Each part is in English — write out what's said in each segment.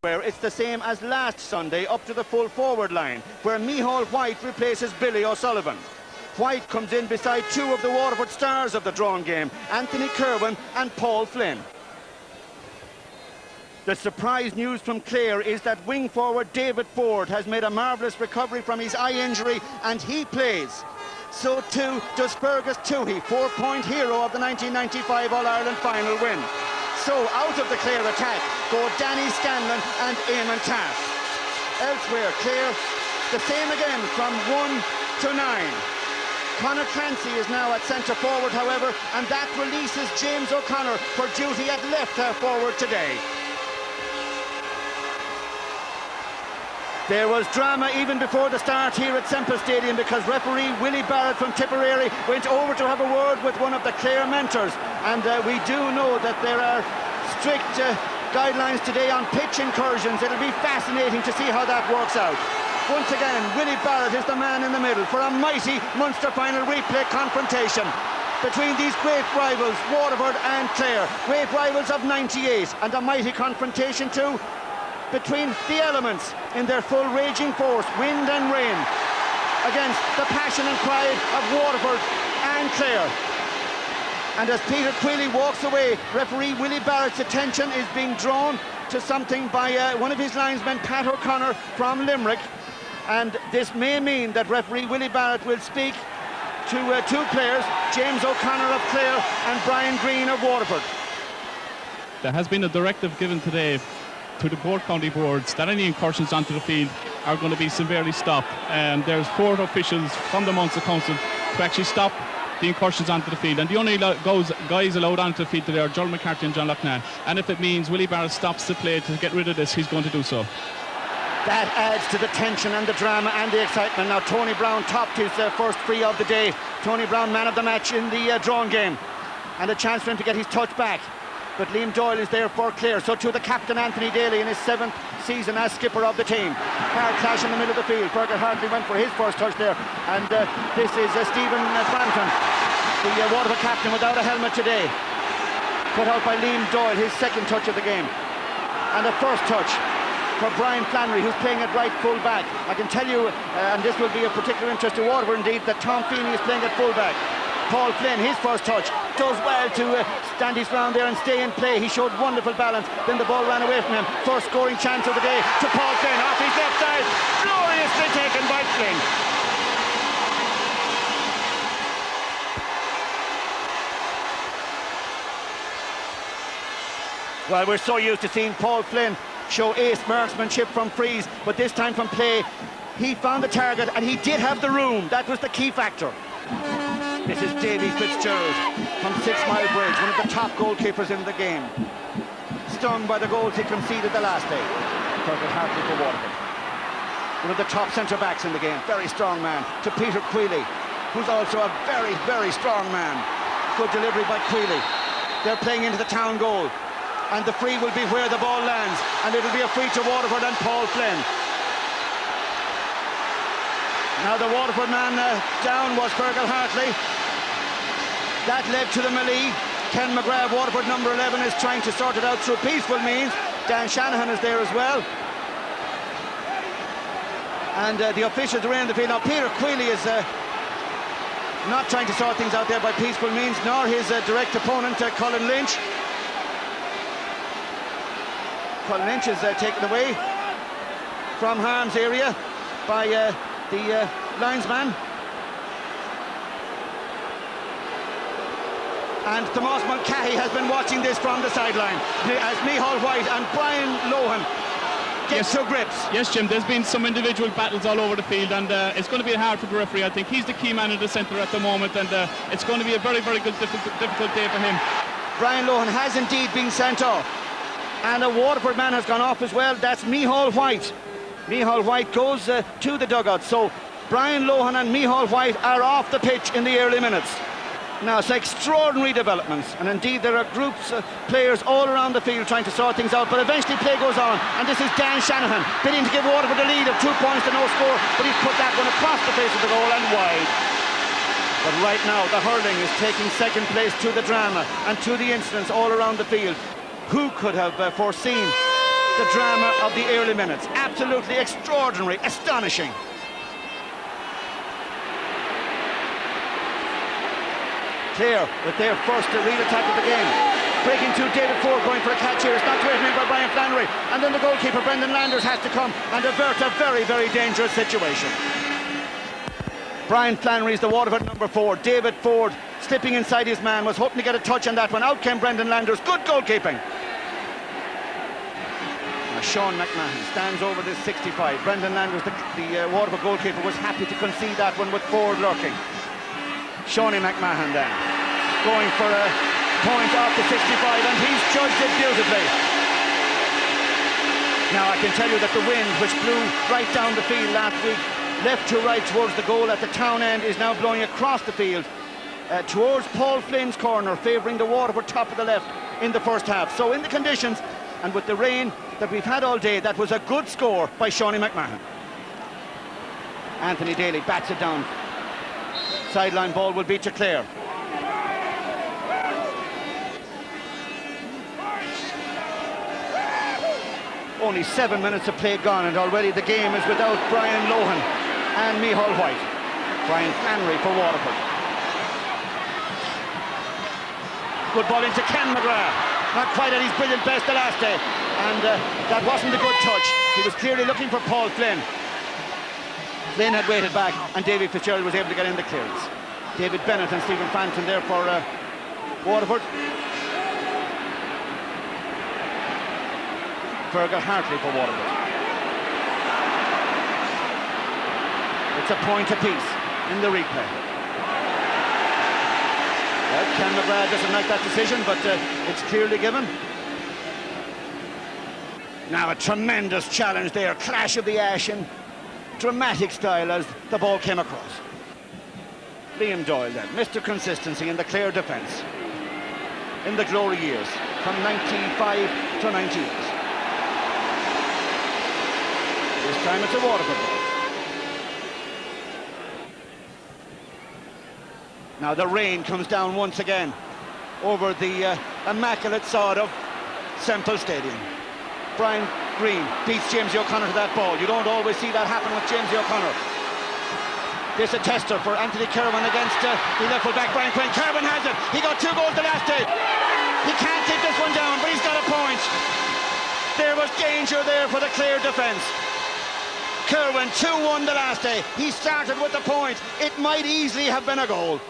where it's the same as last Sunday up to the full forward line, where Micheál White replaces Billy O'Sullivan. White comes in beside two of the Waterford stars of the drawn game, Anthony Kerwin and Paul Flynn. The surprise news from Clare is that wing forward David Ford has made a marvellous recovery from his eye injury and he plays. So too does Fergus Toohey, 4-point hero of the 1995 All-Ireland final win. So out of the Clare attack go Danny Scanlon and Eamon Taff. Elsewhere, Clare, the same again from 1 to 9. Conor Clancy is now at centre forward, however, and that releases James O'Connor for duty at left half forward today. There was drama even before the start here at Semple Stadium because referee Willie Barrett from Tipperary went over to have a word with one of the Clare mentors, and we do know that there are strict guidelines today on pitch incursions. It'll be fascinating to see how that works out. Once again, Willie Barrett is the man in the middle for a mighty Munster final replay confrontation between these great rivals, Waterford and Clare, great rivals of '98, and a mighty confrontation too between the elements in their full raging force, wind and rain, against the passion and pride of Waterford and Clare. And as Peter Queally walks away, referee Willie Barrett's attention is being drawn to something by one of his linesmen, Pat O'Connor from Limerick, and this may mean that referee Willie Barrett will speak to two players, James O'Connor of Clare and Brian Green of Waterford. There has been a directive given today to the both county boards that any incursions onto the field are going to be severely stopped. There's 4 officials from the Munster Council to actually stop the incursions onto the field, and the only guys allowed onto the field today are Joel McCarthy and John Loughnane, and if it means Willie Barrett stops the play to get rid of this, he's going to do so. That adds to the tension and the drama and the excitement. Now Tony Brown topped his first free of the day. Tony Brown, man of the match in the drawn game, and a chance for him to get his touch back. But Liam Doyle is there for Clare. So too the captain Anthony Daly in his 7th season as skipper of the team. Hard clash in the middle of the field. Fergus Hartley went for his first touch there, and this is Stephen Frampton, the Waterford captain, without a helmet today. Put out by Liam Doyle, his 2nd touch of the game, and a first touch for Brian Flannery, who's playing at right full back. I can tell you, and this will be of particular interest to Waterford indeed, that Tom Feeney is playing at full back. Paul Flynn, his first touch, does well to stand his ground there and stay in play. He showed wonderful balance, then the ball ran away from him. First scoring chance of the day to Paul Flynn, off his left side, gloriously taken by Flynn. Well, we're so used to seeing Paul Flynn show ace marksmanship from frees, but this time from play he found the target and he did have the room. That was the key factor. This is Davy Fitzgerald from 6 Mile Bridge, one of the top goalkeepers in the game. Stung by the goals he conceded the last day. Fergus Hartley for Waterford. One of the top centre-backs in the game, very strong man. To Peter Queally, who's also a very, very strong man. Good delivery by Queally. They're playing into the town goal, and the free will be where the ball lands, and it'll be a free to Waterford and Paul Flynn. Now the Waterford man down was Fergal Hartley. That led to the melee. Ken McGrath, Waterford number 11, is trying to sort it out through peaceful means. Dan Shanahan is there as well. And the officials are in the field. Now Peter Queally is not trying to sort things out there by peaceful means, nor his direct opponent, Colin Lynch. Colin Lynch is taken away from harm's area by the linesman. And Tomas Mulcahy has been watching this from the sideline as Micheál White and Brian Lohan get to grips. Yes, Jim, there's been some individual battles all over the field, and it's going to be hard for the referee. I think he's the key man in the centre at the moment, and it's going to be a very, very good, difficult day for him. Brian Lohan has indeed been sent off, and a Waterford man has gone off as well. That's Micheál White. Micheál White goes to the dugout. So Brian Lohan and Micheál White are off the pitch in the early minutes. Now, it's extraordinary developments, and indeed there are groups of players all around the field trying to sort things out, but eventually play goes on, and this is Dan Shanahan bidding to give Waterford a lead of 2 points to no score, but he's put that one across the face of the goal and wide. But right now the hurling is taking second place to the drama and to the incidents all around the field. Who could have foreseen the drama of the early minutes. Absolutely extraordinary, astonishing. Clare with their first real attack of the game. Breaking to David Ford, going for a catch here. It's not waiting in by Brian Flannery. And then the goalkeeper, Brendan Landers, has to come and avert a very, very dangerous situation. Brian Flannery is the Waterford number 4. David Ford slipping inside his man, was hoping to get a touch on that one. Out came Brendan Landers. Good goalkeeping. Now Sean McMahon stands over this 65. Brendan Landers, the Waterford goalkeeper, was happy to concede that one with Ford lurking. Shawnee McMahon then going for a point off the 65, and he's judged it beautifully. Now I can tell you that the wind, which blew right down the field last week, left to right towards the goal at the town end, is now blowing across the field towards Paul Flynn's corner, favouring the Waterford top of the left in the first half. So in the conditions and with the rain that we've had all day, that was a good score by Shawnee McMahon. Anthony Daly bats it down. Sideline ball will be to Clare. Only 7 minutes of play gone, and already the game is without Brian Lohan and Micheál White. Brian Flannery for Waterford. Good ball into Ken McGrath. Not quite at his brilliant best the last day, and that wasn't a good touch. He was clearly looking for Paul Flynn. Flynn had waited back, and David Fitzgerald was able to get in the clearance. David Bennett and Stephen Phantom there for Waterford. Fergal Hartley for Waterford. It's a point apiece in the replay. Well, Ken McGrath doesn't like that decision, but it's clearly given. Now a tremendous challenge there. Clash of the Ash in dramatic style as the ball came across. Liam Doyle then, Mr. Consistency in the Clare defence in the glory years from 95 to 98. This time it's a Waterford ball. Now the rain comes down once again over the immaculate sod of Semple Stadium. Brian Green beats Jamesy O'Connor to that ball. You don't always see that happen with Jamesy O'Connor. This a tester for Anthony Kerwin against the left full back Brian Quinn. Kerwin has it. He got 2 goals the last day. He can't take this one down, but he's got a point. There was danger there for the Clare defence. Kerwin 2-1 the last day. He started with the point. It might easily have been a goal.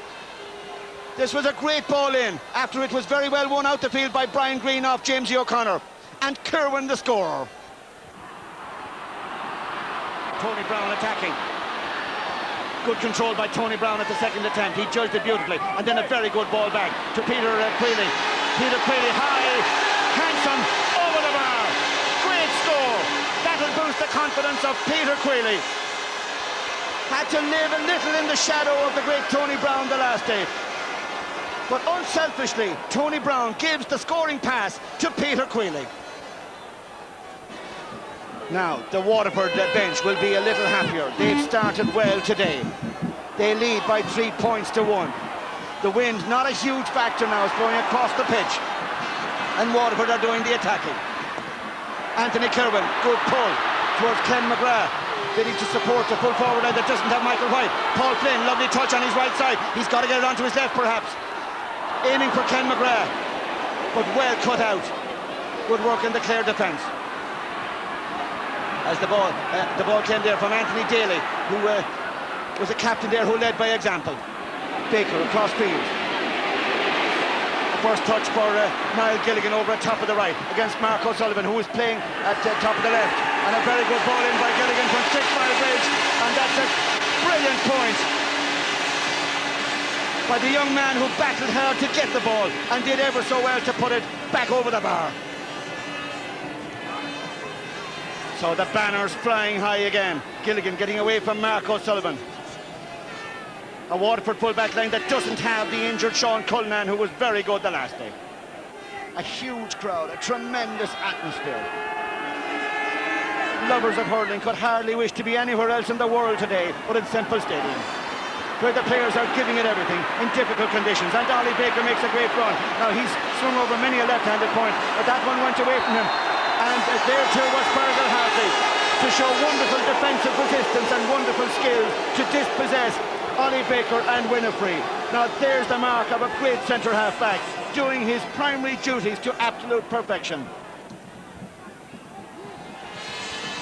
This was a great ball in after it was very well won out the field by Brian Green off Jamesy O'Connor. And Kerwin the scorer. Tony Brown attacking. Good control by Tony Brown at the second attempt. He judged it beautifully. And then a very good ball back to Peter Queally. Peter Queally high, handsome, over the bar. Great score. That'll boost the confidence of Peter Queally. Had to live a little in the shadow of the great Tony Brown the last day. But unselfishly, Tony Brown gives the scoring pass to Peter Queally. Now, the Waterford bench will be a little happier. They've started well today. They lead by 3 points to 1. The wind, not a huge factor now, is blowing across the pitch. And Waterford are doing the attacking. Anthony Kerwin, good pull towards Ken McGrath. Bidding to support the full forward line that doesn't have Michael White. Paul Flynn, lovely touch on his right side. He's got to get it onto his left, perhaps. Aiming for Ken McGrath, but well cut out. Good work in the Clare defence. As the ball came there from Anthony Daly, who was a captain there who led by example. Baker across field. First touch for Niall Gilligan over at top of the right against Mark O'Sullivan, who was playing at top of the left. And a very good ball in by Gilligan from 6-mile range, and that's a brilliant point by the young man who battled hard to get the ball and did ever so well to put it back over the bar. So the banner's flying high again. Gilligan getting away from Mark O'Sullivan. A Waterford full-back line that doesn't have the injured Sean Cullinan, who was very good the last day. A huge crowd, a tremendous atmosphere. Lovers of hurling could hardly wish to be anywhere else in the world today but in Semple Stadium, where the players are giving it everything in difficult conditions. And Ollie Baker makes a great run. Now he's swung over many a left-handed point, but that one went away from him. And there too was Fergal Hartley to show wonderful defensive resistance and wonderful skills to dispossess Ollie Baker and Winifrey. Now there's the mark of a great centre-half back, doing his primary duties to absolute perfection.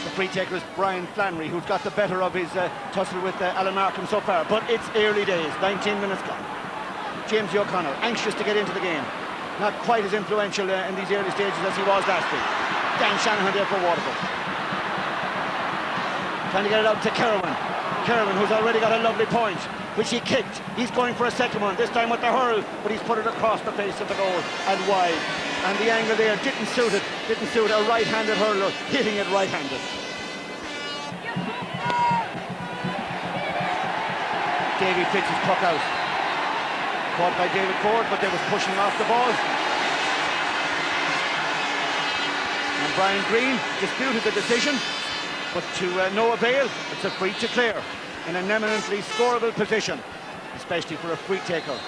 The free taker is Brian Flannery, who's got the better of his tussle with Alan Markham so far, but it's early days, 19 minutes gone. James O'Connor, anxious to get into the game. Not quite as influential in these early stages as he was last week. Dan Shanahan there for Waterford. Trying to get it out to Kerwin. Kerwin, who's already got a lovely point, which he kicked. He's going for a second one, this time with the hurl, but he's put it across the face of the goal and wide. And the angle there didn't suit it. Didn't suit a right-handed hurler hitting it right-handed. Davy pitches puck out. Caught by David Ford, but they was pushing off the ball. And Brian Green disputed the decision, but to no avail. It's a free to Clare in an eminently scoreable position, especially for a free taker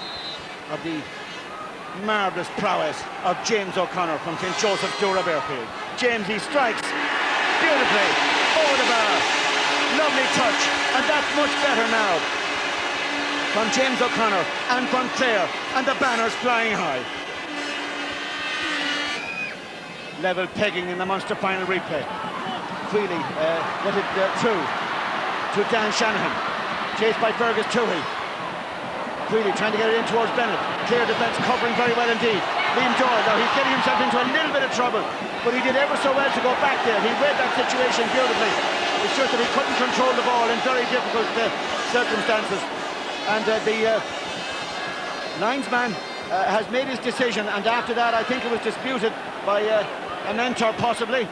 of the marvellous prowess of James O'Connor from St. Joseph's Dura Bearfield. James, he strikes beautifully over the bar. Lovely touch, and that's much better now from James O'Connor and from Clare, and the banners flying high. Level pegging in the Munster final replay. Freely let it through to Dan Shanahan, chased by Fergus Toohey. Freely trying to get it in towards Bennett. Clare defence covering very well indeed. Liam Doyle, now he's getting himself into a little bit of trouble, but he did ever so well to go back there. He read that situation beautifully. It's just that he couldn't control the ball in very difficult circumstances. And the linesman has made his decision, and after that I think it was disputed by a mentor possibly,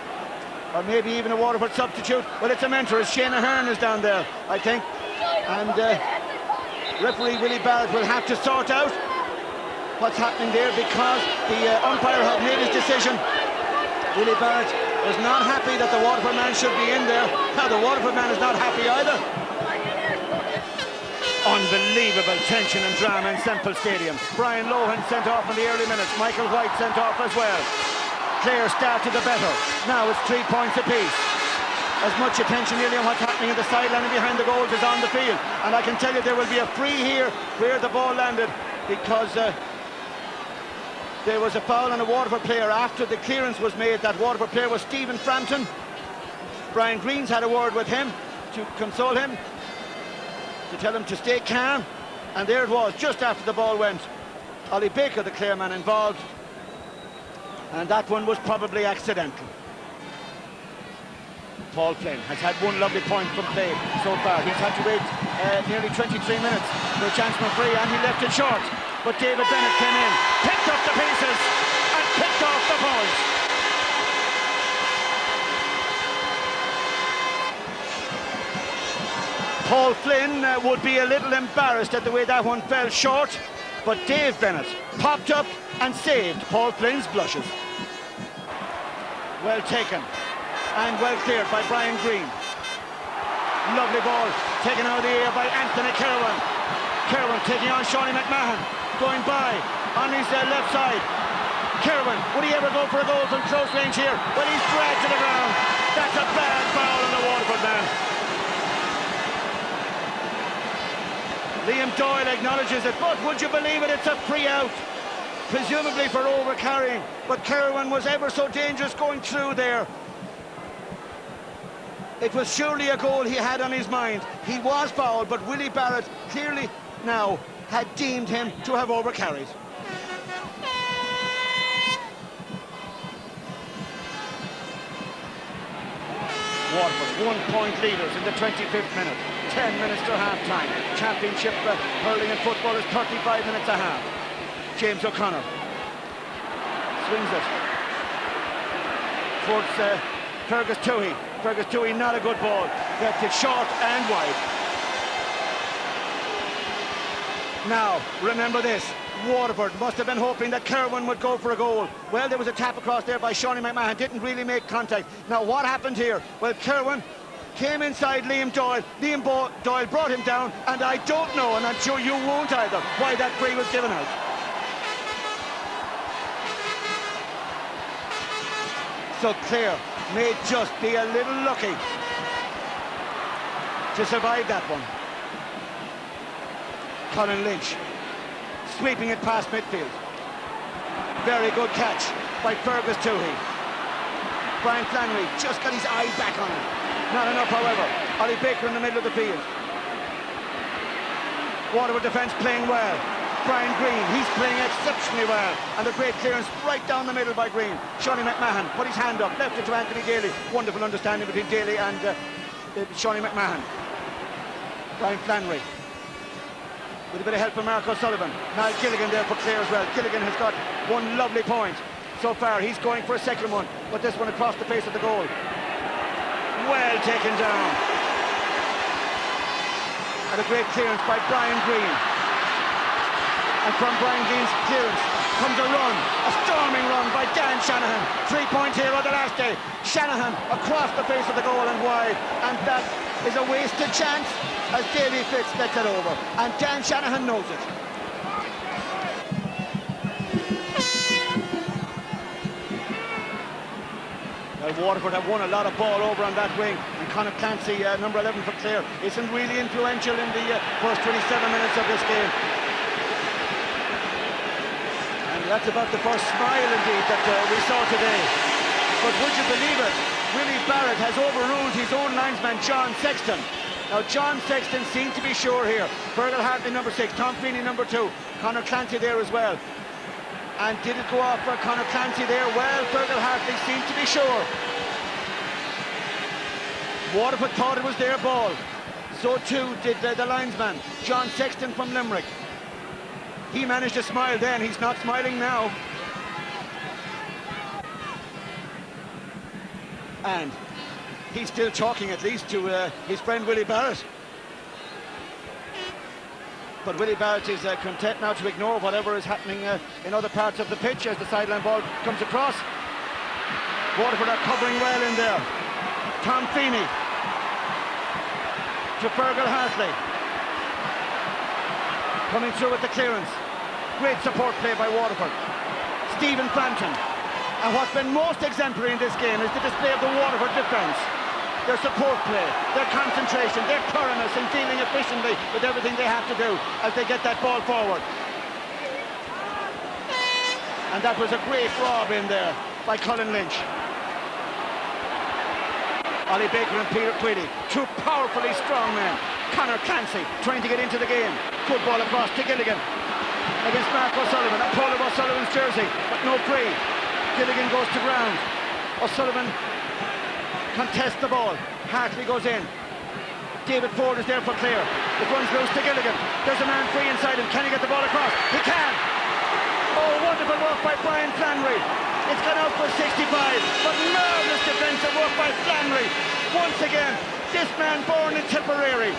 or maybe even a Waterford substitute. Well, it's a mentor, as Shane Ahern is down there, I think. And referee Willie Barrett will have to sort out what's happening there, because the umpire had made his decision. Willie Barrett was not happy that the Waterford man should be in there. Now the Waterford man is not happy either. Unbelievable tension and drama in Semple Stadium. Brian Lohan sent off in the early minutes. Michael White sent off as well. Clare started the better. Now it's 3 points apiece. As much attention nearly on what's happening in the sideline and behind the goals as on the field. And I can tell you there will be a free here where the ball landed, because there was a foul on a Waterford player after the clearance was made. That Waterford player was Stephen Frampton. Brian Green's had a word with him to console him, to tell him to stay calm, and there it was just after the ball went. Ollie Baker, the Clare man, involved, and that one was probably accidental. Paul Flynn has had one lovely point from play so far. He's had to wait nearly 23 minutes for a chance from free, and he left it short, but David Bennett came in, picked up the pieces and picked off the points. Paul Flynn would be a little embarrassed at the way that one fell short, but Dave Bennett popped up and saved Paul Flynn's blushes. Well taken and well cleared by Brian Green. Lovely ball taken out of the air by Anthony Kerwin. Kerwin taking on Shawnee McMahon, going by on his left side. Kerwin, would he ever go for a goal from close range here? Well, he's dragged to the ground. That's a bad foul on the Waterford man. Liam Doyle acknowledges it, but would you believe it, it's a free out, presumably for overcarrying, but Kerwin was ever so dangerous going through there. It was surely a goal he had on his mind. He was fouled, but Willie Barrett clearly now had deemed him to have overcarried. Waterford 1 point leaders in the 25th minute. 10 minutes to half-time. Championship hurling and football is 35 minutes a half. James O'Connor swings it towards Fergus Toohey. Fergus Toohey, not a good ball. Left it short and wide. Now, remember this. Waterford must have been hoping that Kerwin would go for a goal. Well, there was a tap across there by Shawnee McMahon. Didn't really make contact. Now, what happened here? Well, Kerwin came inside Liam Doyle. Liam Doyle brought him down, and I don't know, and I'm sure you won't either, why that free was given out. So Clare may just be a little lucky to survive that one. Colin Lynch sweeping it past midfield. Very good catch by Fergus Toohey. Brian Flannery just got his eye back on him. Not enough, however. Ollie Baker in the middle of the field. Waterford defence playing well. Brian Green, he's playing exceptionally well. And a great clearance right down the middle by Green. Shawnee McMahon put his hand up, left it to Anthony Daly. Wonderful understanding between Daly and Shawnee McMahon. Brian Flannery with a bit of help from Mark O'Sullivan. Niall Gilligan there for Clare as well. Gilligan has got one lovely point so far. He's going for a second one, but this one across the face of the goal. Well taken down. And a great clearance by Brian Green. And from Brian Green's clearance comes a run, a storming run by Dan Shanahan. 3-point hero the last day. Shanahan across the face of the goal and wide. And that is a wasted chance as Davy Fitz gets it over. And Dan Shanahan knows it. Well, Waterford have won a lot of ball over on that wing. And Conor Clancy, number 11 for Clare, isn't really influential in the first 27 minutes of this game. That's about the first smile, indeed, that we saw today. But would you believe it? Willie Barrett has overruled his own linesman, John Sexton. Now, John Sexton seemed to be sure here. Fergal Hartley, number 6. Tom Feeney, number 2. Conor Clancy there as well. And did it go off for Conor Clancy there? Well, Fergal Hartley seemed to be sure. Waterford thought it was their ball. So too did the linesman, John Sexton from Limerick. He managed to smile then, he's not smiling now. And he's still talking at least to his friend Willie Barrett. But Willie Barrett is content now to ignore whatever is happening in other parts of the pitch as the sideline ball comes across. Waterford are covering well in there. Tom Feeney to Fergal Hartley. Coming through with the clearance. Great support play by Waterford. Stephen Frampton. And what's been most exemplary in this game is the display of the Waterford defence. Their support play, their concentration, their thoroughness in dealing efficiently with everything they have to do as they get that ball forward. And that was a great rob in there by Colin Lynch. Ollie Baker and Peter Queally, two powerfully strong men. Conor Clancy trying to get into the game. Good ball across to Gilligan against Mark O'Sullivan. A pull of O'Sullivan's jersey, but no free. Gilligan goes to ground. O'Sullivan contests the ball. Hartley goes in. David Ford is there for Clare. It runs loose to Gilligan. There's a man free inside him. Can he get the ball across? He can! Oh, wonderful work by Brian Flannery. It's gone out for 65, but marvellous defensive work by Flannery. Once again, this man born in Tipperary.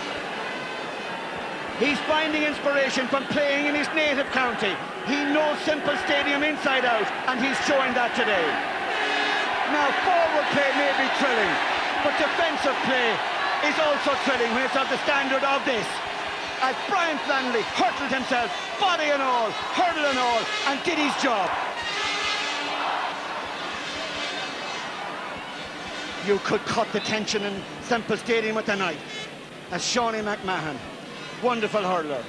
He's finding inspiration from playing in his native county. He knows Simple Stadium inside out, and he's showing that today. Now, forward play may be thrilling, but defensive play is also thrilling when it's of the standard of this. As Brian Flannery hurtled himself, body and all, hurdle and all, and did his job. You could cut the tension in Simple Stadium with a knife. As Shawnee McMahon, wonderful hurler,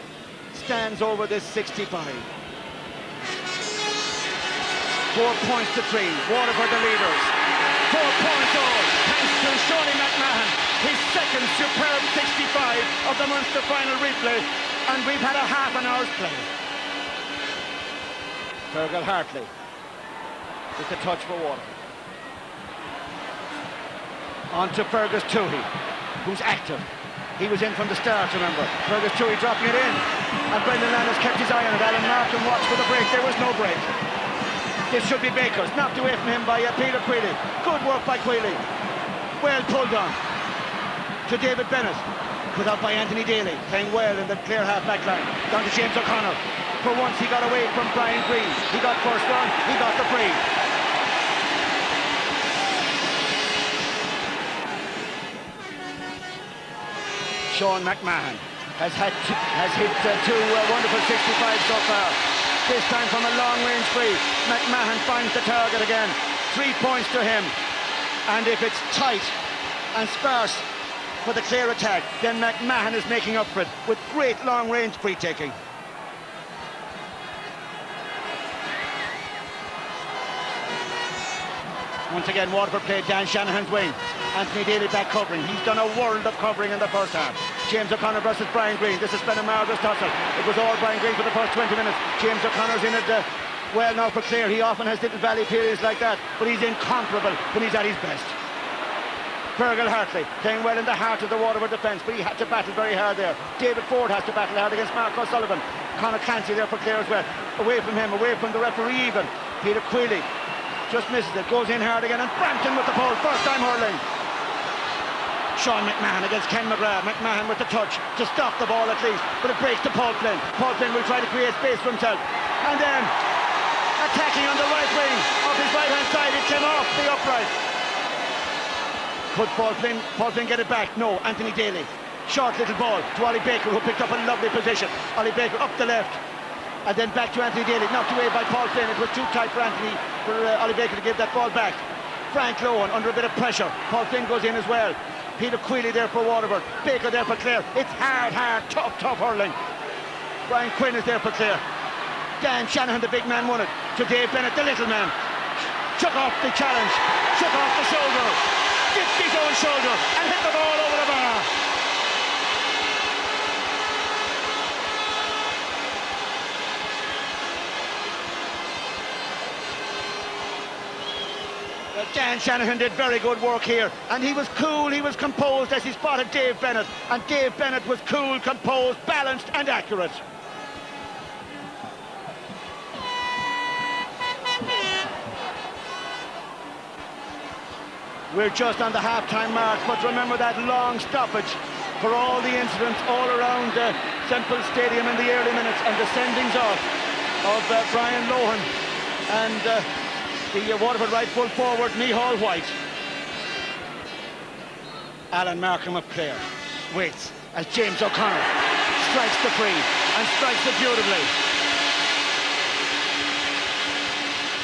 stands over this 65. 4 points to 3. Waterford the leaders. 4 points all, thanks to Shawnee McMahon, his second superb 65 of the Munster final replay, and we've had a half an hour's play. Fergal Hartley with the touch for Waterford. On to Fergus Toohey, who's active. He was in from the start, remember. Fergus Toohey dropping it in. And Brendan Landis kept his eye on it. Alan Martin watched for the break. There was no break. This should be Baker's. Knocked away from him by Peter Queally. Good work by Queally. Well pulled on to David Bennett. Put out by Anthony Daly. Playing well in the Clare half-back line. Down to James O'Connor. For once he got away from Brian Green. He got first one. He got the free. Sean McMahon has hit two wonderful 65s so far. This time from a long-range free. McMahon finds the target again. 3 points to him. And if it's tight and sparse for the Clare attack, then McMahon is making up for it with great long-range free-taking. Once again, Waterford played Dan Shanahan's wing. Anthony Daly back covering. He's done a world of covering in the first half. James O'Connor versus Brian Green. This has been a marvellous tussle. It was all Brian Green for the first 20 minutes. James O'Connor's in it well now for Clare. He often has little valley periods like that, but he's incomparable when he's at his best. Fergal Hartley playing well in the heart of the Waterford defence, but he had to battle very hard there. David Ford has to battle hard against Mark O'Sullivan. Conor Clancy there for Clare as well. Away from him, away from the referee even. Peter Queally just misses it, goes in hard again, and Frampton with the pole, first time hurling. Sean McMahon against Ken McGrath. McMahon with the touch to stop the ball at least, but it breaks to Paul Flynn. Paul Flynn will try to create space for himself, and then attacking on the right wing of his right hand side, it came off the upright. Could Paul Flynn get it back? No. Anthony Daly, short little ball to Ollie Baker, who picked up a lovely position. Ollie Baker up the left, and then back to Anthony Daly, knocked away by Paul Flynn. It was too tight for Ollie Baker to give that ball back. Frank Lohan under a bit of pressure. Paul Flynn goes in as well. Peter Queally there for Waterford. Baker there for Clare. It's hard, tough hurling. Brian Quinn is there for Clare. Dan Shanahan, the big man, won it to Dave Bennett, the little man. Shook off the challenge, shook off the shoulder, dipped his own shoulder and hit the ball over the bar. Dan Shanahan did very good work here, and he was cool, he was composed as he spotted Dave Bennett, and Dave Bennett was cool, composed, balanced and accurate. We're just on the half-time mark, but remember that long stoppage for all the incidents all around Semple Stadium in the early minutes, and the sendings off of Brian Lohan and the Waterford right full forward, Mihal White. Alan Markham of Clare waits as James O'Connor strikes the free and strikes it beautifully.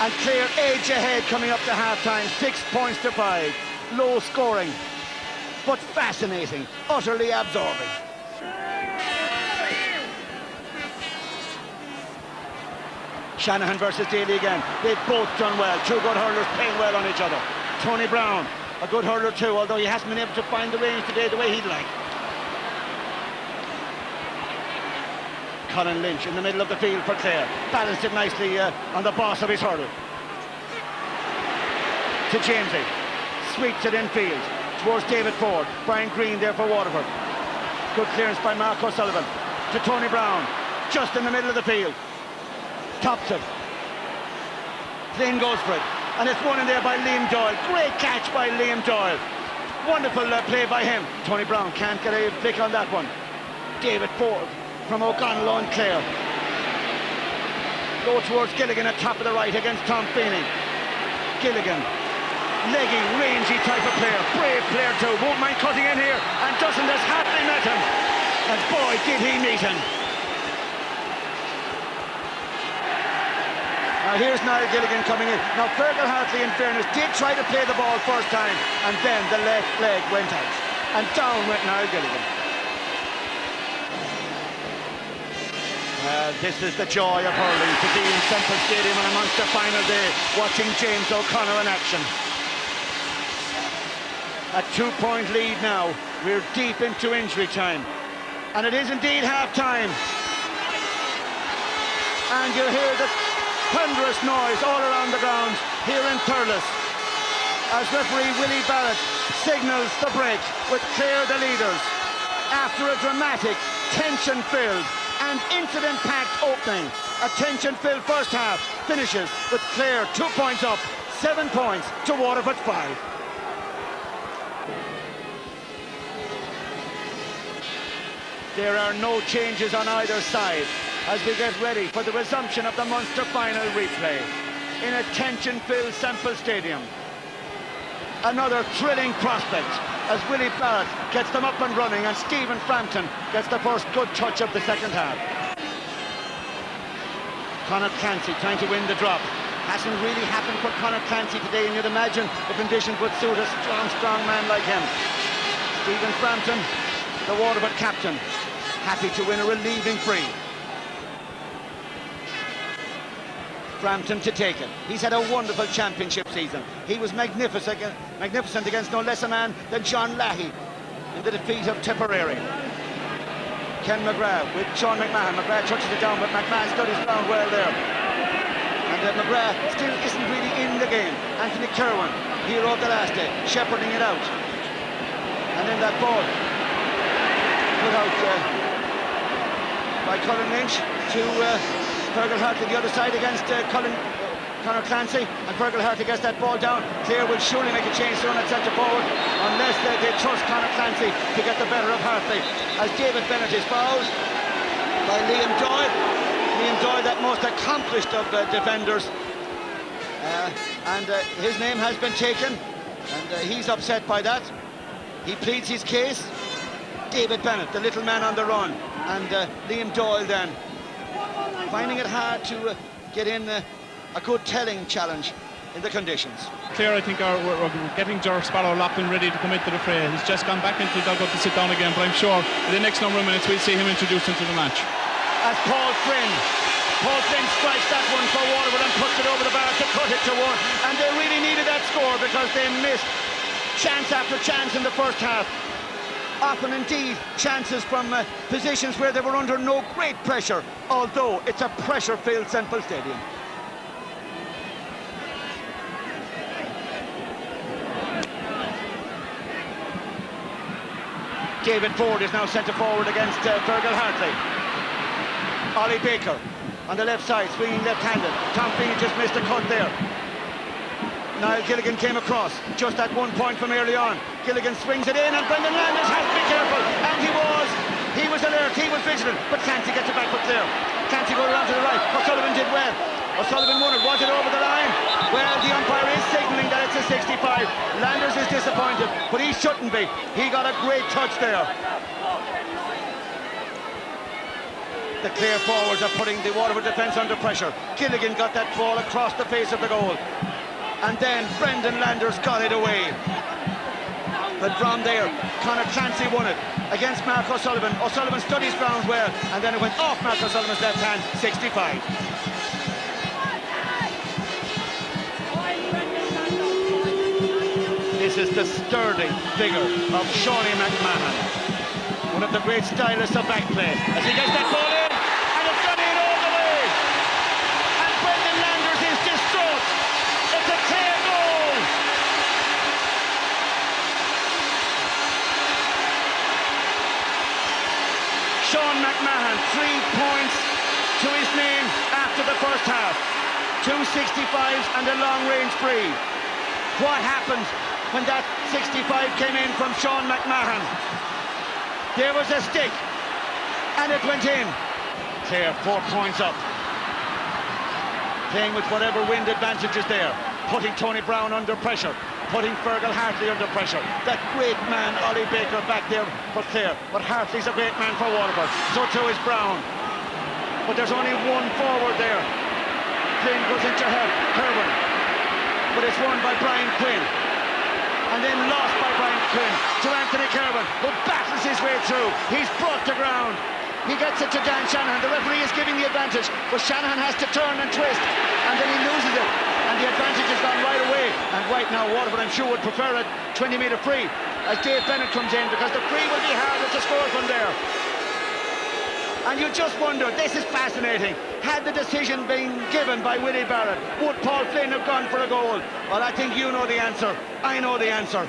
And Clare edge ahead coming up to half-time, 6 points to 5. Low scoring, but fascinating, utterly absorbing. Shanahan versus Daly again. They've both done well. Two good hurlers playing well on each other. Tony Brown, a good hurler too, although he hasn't been able to find the range today the way he'd like. Colin Lynch in the middle of the field for Clare. Balanced it nicely on the boss of his hurl. To Jamesy. Sweeps it infield towards David Ford. Brian Green there for Waterford. Good clearance by Mark O'Sullivan. To Tony Brown. Just in the middle of the field. Tops it. Flynn goes for it. And it's won in there by Liam Doyle. Great catch by Liam Doyle. Wonderful play by him. Tony Brown can't get a flick on that one. David Ford from O'Connell on Clare. Go towards Gilligan at top of the right against Tom Feeney. Gilligan, leggy, rangy type of player, brave player too, won't mind cutting in here, and doesn't as Hartley met him. And boy, did he meet him. Now here's Niall Gilligan coming in. Now Fergal Hartley, in fairness, did try to play the ball first time, and then the left leg went out, and down went Niall Gilligan. This is the joy of hurling, to be in Semple Stadium on a Munster final day, watching James O'Connor in action. A 2-point lead now. We're deep into injury time, and it is indeed half-time. And you hear the thunderous noise all around the ground here in Thurles as referee Willie Barrett signals the break, with Clare the leaders after a dramatic, tension-filled and incident-packed opening. A tension-filled first half finishes with Clare 2 points up, 7 points to Waterford 5. There are no changes on either side as we get ready for the resumption of the Munster final replay in a tension-filled Semple Stadium. Another thrilling prospect as Willie Barrett gets them up and running, and Stephen Frampton gets the first good touch of the second half. Conor Clancy trying to win the drop. Hasn't really happened for Conor Clancy today, and you'd imagine the conditions would suit a strong man like him. Stephen Frampton, the Waterford captain, happy to win a relieving free. Frampton to take it. He's had a wonderful championship season. He was magnificent against no less a man than John Lahey in the defeat of Tipperary. Ken McGrath with Sean McMahon. McGrath touches it down, but McMahon studies ground well there. And McGrath still isn't really in the game. Anthony Kerwin, hero of the last day, shepherding it out. And then that ball put out by Colin Lynch to Fergal Hartley the other side against Conor Clancy, and Fergal Hartley gets that ball down. Clare will surely make a change soon at centre forward unless they trust Conor Clancy to get the better of Hartley, as David Bennett is fouled by Liam Doyle. Liam Doyle, that most accomplished of defenders, and his name has been taken, and he's upset by that. He pleads his case. David Bennett, the little man on the run, and Liam Doyle then finding it hard to get in a good telling challenge in the conditions. Clare, I think, we're getting George Sparrow locked and ready to come into the fray. He's just gone back into the dugout to sit down again, but I'm sure in the next number of minutes we'll see him introduced into the match. As Paul Flynn strikes that one for Waterford and puts it over the bar to cut it to 1, and they really needed that score because they missed chance after chance in the first half. Often indeed chances from positions where they were under no great pressure, although it's a pressure-filled Semple Stadium. David Ford is now centre forward against Fergal Hartley. Ollie Baker on the left side, swinging left-handed. Tom Feeney just missed a cut there. Niall Gilligan came across just at 1 point from early on. Gilligan swings it in, and Brendan Landers has to be careful, and he was alert, he was vigilant, but Clancy gets it back for Clare. Clancy goes around to the right. O'Sullivan did well. O'Sullivan won it. Was it over the line? Well, the umpire is signalling that it's a 65. Landers is disappointed, but he shouldn't be. He got a great touch there. The Clare forwards are putting the Waterford defence under pressure. Gilligan got that ball across the face of the goal, and then Brendan Landers got it away. But from there, Conor Clancy won it against Mark O'Sullivan. O'Sullivan studies ground well, and then it went off Mark O'Sullivan's left hand, 65. This is the sturdy figure of Shawnee McMahon, one of the great stylists of back play, as he gets that ball in, and it's gone in all the way, and Brendan Landers is distraught. It's a clear goal. Sean McMahon, 3 points to his name after the first half. 2 65s and a long-range free. What happened when that 65 came in from Sean McMahon? There was a stick, and it went in. Clare 4 points up. Playing with whatever wind advantage is there. Putting Tony Brown under pressure. Putting Fergal Hartley under pressure. That great man, Ollie Baker, back there for Clare. But Hartley's a great man for Waterford. So too is Brown. But there's only one forward there. Quinn goes into Kerwin. But it's won by Brian Quinn. And then lost by Brian Quinn to Anthony Kerwin, who battles his way through. He's brought to ground. He gets it to Dan Shanahan. The referee is giving the advantage, but Shanahan has to turn and twist, and then he loses it. And the advantage is gone right away. And right now, Waterford, I'm sure, would prefer a 20-metre free as Dave Bennett comes in, because the free will be harder to score from there. And you just wonder, this is fascinating. Had the decision been given by Willie Barrett, would Paul Flynn have gone for a goal? Well, I think you know the answer. I know the answer.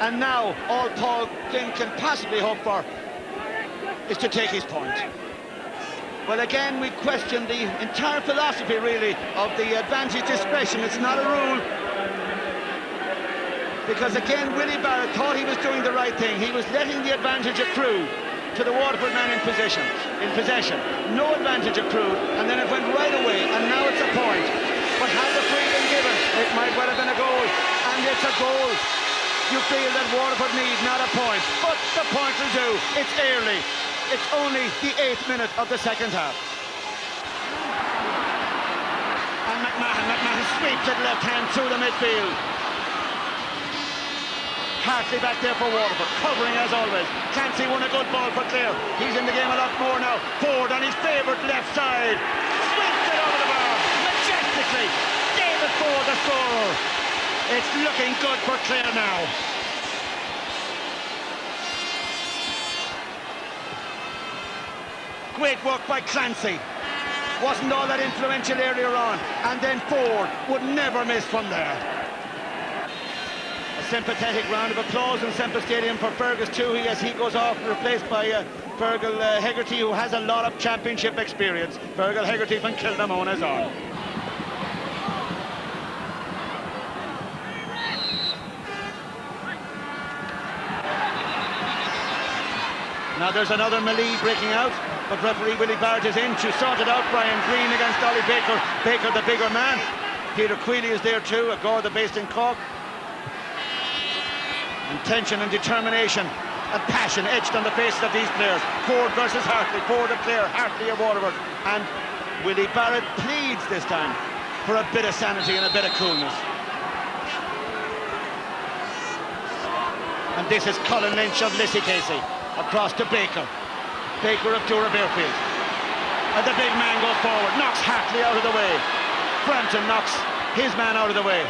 And now, all Paul Flynn can possibly hope for is to take his point. Well, again, we question the entire philosophy, really, of the advantage discretion. It's not a rule. Because, again, Willie Barrett thought he was doing the right thing. He was letting the advantage accrue to the Waterford man in possession. No advantage accrued, and then it went right away, and now it's a point. But had the free been given, it might well have been a goal, and it's a goal. You feel that Waterford need not a point, but the point will do. It's early. It's only the 8th minute of the second half. And sweeps it left hand through the midfield. Hartley back there for Waterford, covering as always. Clancy won a good ball for Clare. He's in the game a lot more now. Ford on his favourite left side. Sweeps it over the bar, majestically. David Ford, the scorer. It's looking good for Clare now. Great work by Clancy. Wasn't all that influential earlier on. And then Ford would never miss from there. A sympathetic round of applause in Semper Stadium for Fergus Toohey as he goes off, replaced by Fergal Hegarty, who has a lot of championship experience. Fergal Hegarty from Kildamone is on. Now there's another melee breaking out, but referee Willie Barrett is in to sort it out. Brian Green against Ollie Baker. Baker the bigger man. Peter Queally is there too, a Garda based in Cork. And tension and determination and passion etched on the faces of these players. Ford versus Hartley, Ford of Clare, Hartley of Waterford. And Willie Barrett pleads this time for a bit of sanity and a bit of coolness. And this is Colin Lynch of Lissy Casey. Across to Baker. Baker of Dura Bearfield. And the big man goes forward, knocks Hartley out of the way. Frampton knocks his man out of the way.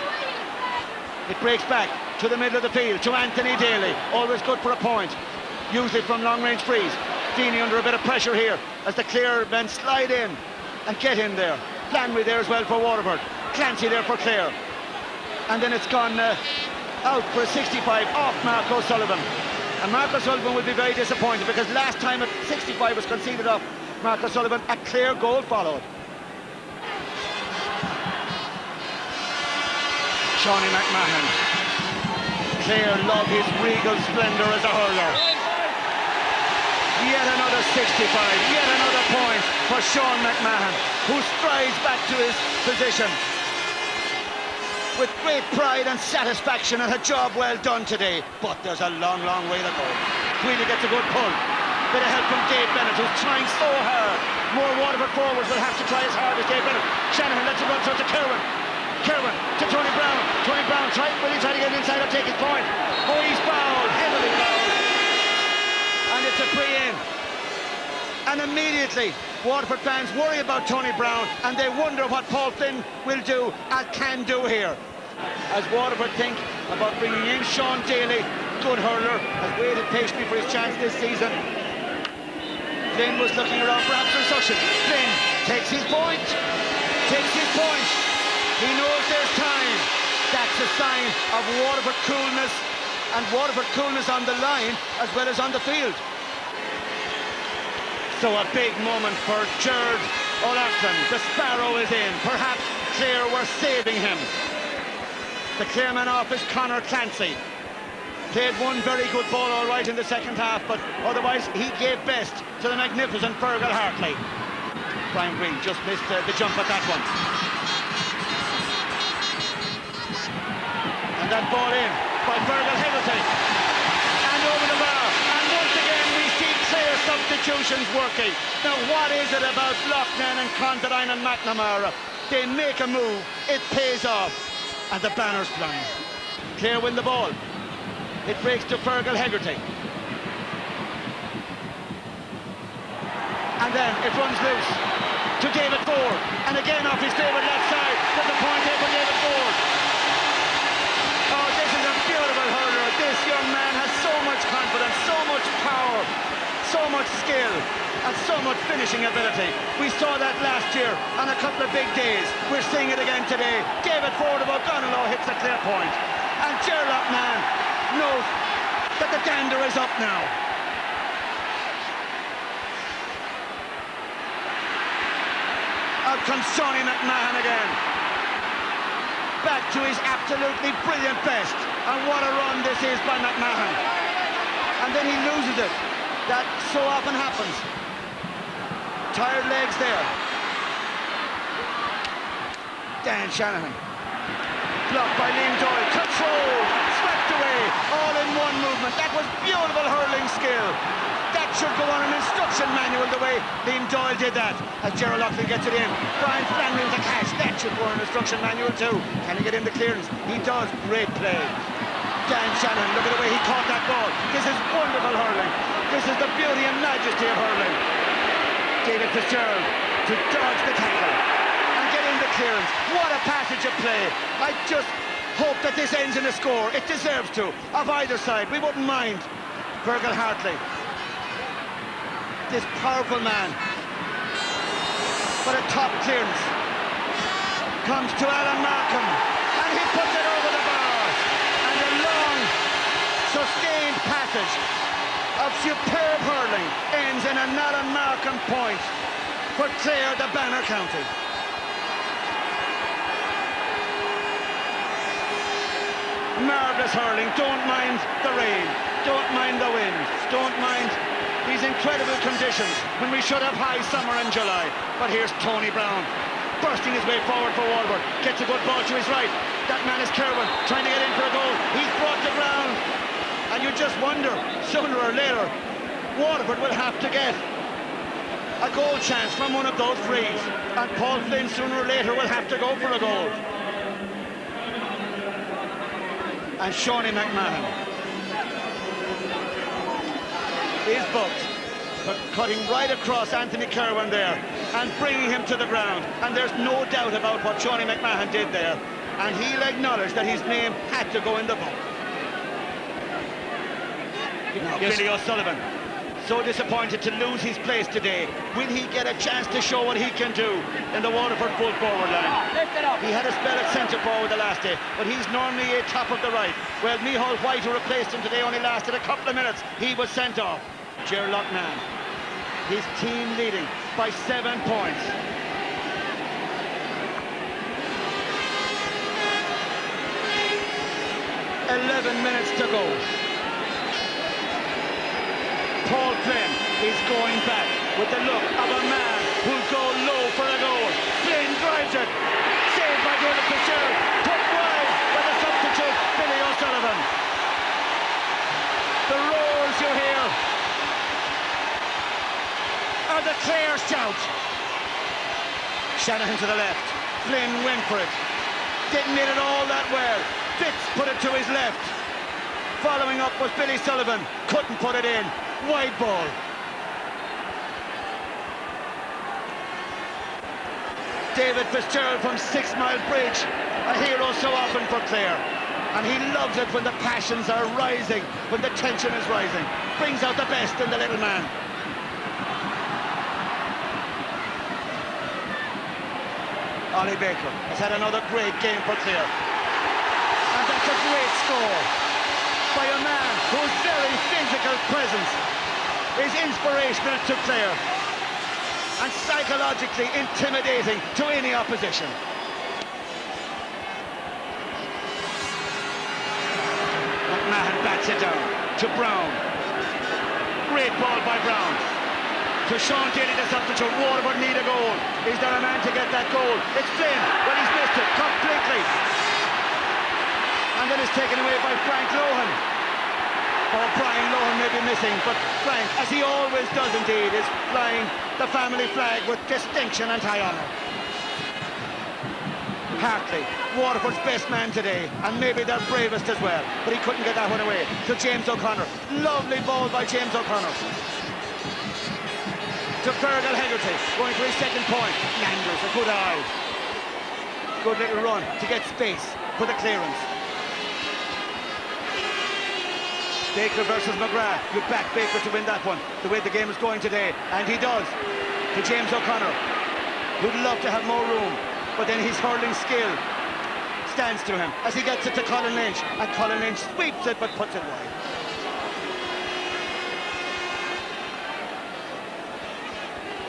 It breaks back to the middle of the field, to Anthony Daly. Always good for a point, usually from long-range frees. Feeney under a bit of pressure here as the Clare men slide in and get in there. Flannery there as well for Waterford. Clancy there for Clare. And then it's gone out for a 65 off Mark O'Sullivan. And Mark O'Sullivan will be very disappointed because last time a 65 was conceded off Mark O'Sullivan, a Clare goal followed. Shawnee McMahon. Clare love his regal splendour as a hurler. Yet another 65, yet another point for Sean McMahon, who strides back to his position with great pride and satisfaction, and a job well done today. But there's a long, long way to go. Queally gets a good pull. Bit of help from Dave Bennett, who's trying so hard. More Waterford forwards will have to try as hard as Dave Bennett. Shanahan lets it run through to Kerwin. Kerwin to Tony Brown. Tony Brown will he try to get inside or take his point? Oh, he's fouled, heavily fouled. And it's a free in. And immediately Waterford fans worry about Tony Brown and they wonder what Paul Flynn will do and can do here. As Waterford think about bringing in Sean Daly, good hurler, has waited patiently for his chance this season. Flynn was looking around perhaps for instruction. Flynn takes his point. Takes his point. He knows there's time. That's a sign of Waterford coolness, and Waterford coolness on the line as well as on the field. So a big moment for Gerard O'Loughlin. The Sparrow is in. Perhaps Clare were saving him. The Clareman off is Conor Clancy. Played one very good ball all right in the second half, but otherwise he gave best to the magnificent Fergal Hartley. Brian Green just missed the jump at that one. And that ball in by Fergal Hegarty. And over the bar. And once again we see Clare substitutions working. Now what is it about Loughlin and Considine and McNamara? They make a move, it pays off. And the banner's flying. Clare win the ball. It breaks to Fergal Hegarty. And then it runs loose to David Ford. And again off his favourite left side. There's a point here for David Ford. Oh, this is a beautiful hurler. This young man has so much confidence, so much power, so much skill, and so much finishing ability. We saw that last year on a couple of big days. We're seeing it again today. David Ford of O'Gonolo hits a clear point. And Gerard man knows that the dander is up now. Out comes Johnny McMahon again. Back to his absolutely brilliant best. And what a run this is by McMahon. And then he loses it. That so often happens. Tired legs there. Dan Shanahan. Blocked by Liam Doyle. Control. Swept away. All in one movement. That was beautiful hurling skill. That should go on an instruction manual the way Liam Doyle did that, as Gerald Loughlin gets it in. Brian Flannery with a catch, that should go on an instruction manual too. Can he get in the clearance? He does. Great play. Dan Shanahan, look at the way he caught that ball. This is wonderful hurling. This is the beauty and majesty of hurling. David Fitzgerald to dodge the tackle and get in the clearance. What a passage of play. I just hope that this ends in a score. It deserves to, of either side. We wouldn't mind. Fergal Hartley, this powerful man, but a top clearance comes to Alan Markham, and he puts it over the bar, and a long sustained passage of superb hurling ends in an Alan Markham point for Clare, the Banner County. Marvellous hurling. Don't mind the rain, don't mind the wind, don't mind these incredible conditions when we should have high summer in July. But here's Tony Brown bursting his way forward for Waterford, gets a good ball to his right. That man is Kerwin trying to get in for a goal. He's brought the ground, and you just wonder, sooner or later Waterford will have to get a goal chance from one of those frees, and Paul Flynn sooner or later will have to go for a goal. And Shawnee McMahon is booked for cutting right across Anthony Kerwin there and bringing him to the ground. And there's no doubt about what Shawnee McMahon did there. And he'll acknowledge that his name had to go in the book. Now, yes. Billy O'Sullivan, so disappointed to lose his place today. Will he get a chance to show what he can do in the Waterford full forward line? He had a spell at centre forward the last day, but he's normally a top of the right. Well, Micheál White, who replaced him today, only lasted a couple of minutes. He was sent off. Gerald Loughlin, his team leading by 7 points. "11 minutes to go. Paul Flynn is going back with the look of a man who'll go low for a goal. Flynn drives it. Saved by David Fitzgerald. Put wide by the substitute, Billy O'Sullivan. The roars you hear are the Clare shout. Shanahan to the left. Flynn went for it. Didn't hit it all that well. Fitz put it to his left. Following up was Billy Sullivan. Couldn't put it in. Wide ball. David Fitzgerald from 6 Mile Bridge, a hero so often for Clare. And he loves it when the passions are rising, when the tension is rising. Brings out the best in the little man. Ollie Baker has had another great game for Clare. And that's a great score by a man whose very physical presence is inspirational to Clare and psychologically intimidating to any opposition. McMahon bats it down to Brown. Great ball by Brown. To Sean Daly, the substitute. Waterford need a goal. Is there a man to get that goal? It's Flynn. Well, he's missed it completely. And then it's taken away by Frank Lohan. Or Brian Lohan may be missing, but Frank, as he always does indeed, is flying the family flag with distinction and high honour. Hartley, Waterford's best man today, and maybe their bravest as well, but he couldn't get that one away. To James O'Connor. Lovely ball by James O'Connor. To Fergal Hegarty, going for his second point. Landers, a good eye. Good little run to get space for the clearance. Baker versus McGrath. You back Baker to win that one, the way the game is going today, and he does. To James O'Connor, who'd love to have more room, but then his hurling skill stands to him as he gets it to Colin Lynch, and Colin Lynch sweeps it but puts it wide.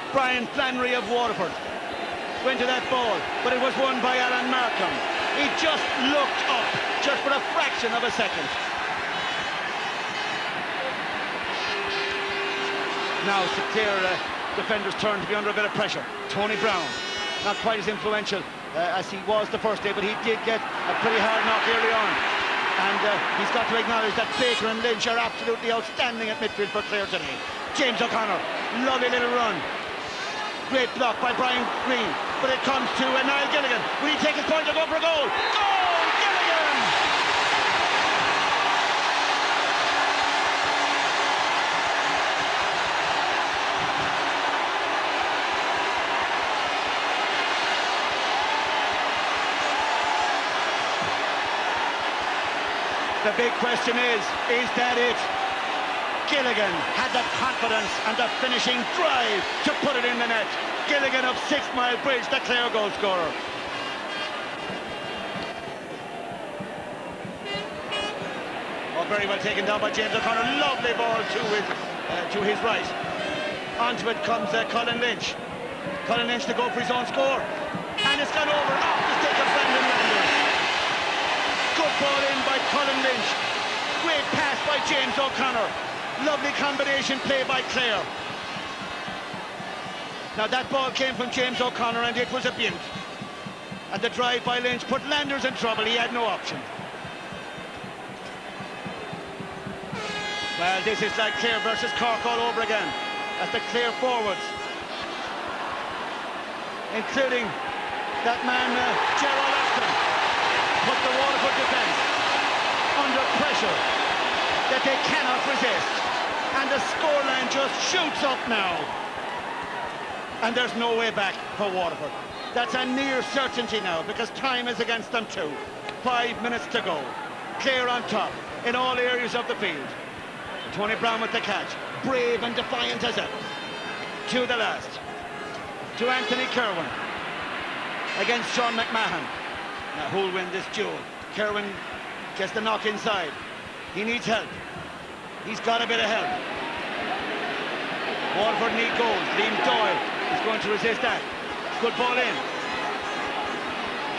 Brian Flannery of Waterford went to that ball, but it was won by Alan Markham. He just looked up, just for a fraction of a second. Now it's the Clare defenders' turn to be under a bit of pressure. Tony Brown, not quite as influential as he was the first day, but he did get a pretty hard knock early on. And he's got to acknowledge that Baker and Lynch are absolutely outstanding at midfield for Clare today. James O'Connor, lovely little run. Great block by Brian Green, but it comes to Niall Gilligan. Will he take his point and go for a goal? Goal, Gilligan! The big question is that it? Gilligan had the confidence and the finishing drive to put it in the net. Gilligan of 6 Mile Bridge, the Clare goal scorer. Oh, very well taken down by James O'Connor. Lovely ball to his right. Onto it comes Colin Lynch. Colin Lynch to go for his own score. And it's gone over off the stick of Brendan Landers. Good ball in by Colin Lynch. Great pass by James O'Connor. Lovely combination play by Clare. Now that ball came from James O'Connor and it was a beaut. And the drive by Lynch put Landers in trouble. He had no option. Well, this is like Clare versus Cork all over again. As the Clare forwards, including that man Gerald Aston, put the Waterford defence under pressure that they cannot resist. And the scoreline just shoots up now. And there's no way back for Waterford. That's a near certainty now because time is against them too. 5 minutes to go. Clare on top in all areas of the field. Tony Brown with the catch. Brave and defiant as ever. To the last. To Anthony Kerwin. Against Sean McMahon. Now who'll win this duel? Kerwin gets the knock inside. He needs help. He's got a bit of help. Waterford need goals. Liam Doyle is going to resist that. Good ball in.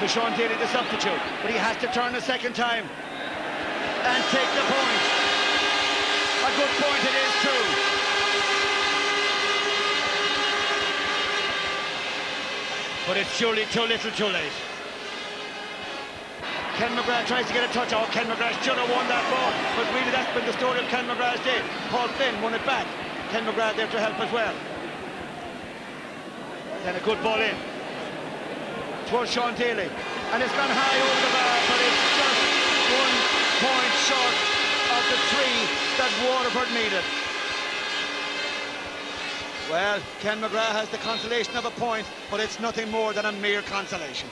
To Sean Daly, the substitute. But he has to turn a second time. And take the point. A good point it is too. But it's surely too little too late. Ken McGrath tries to get a touch. Oh, Ken McGrath should have won that ball. But really that's been the story of Ken McGrath's day. Paul Flynn won it back. Ken McGrath there to help as well. Then a good ball in. Towards Sean Daly. And it's gone high over the bar, but it's just 1 point short of the 3 that Waterford needed. Well, Ken McGrath has the consolation of a point, but it's nothing more than a mere consolation.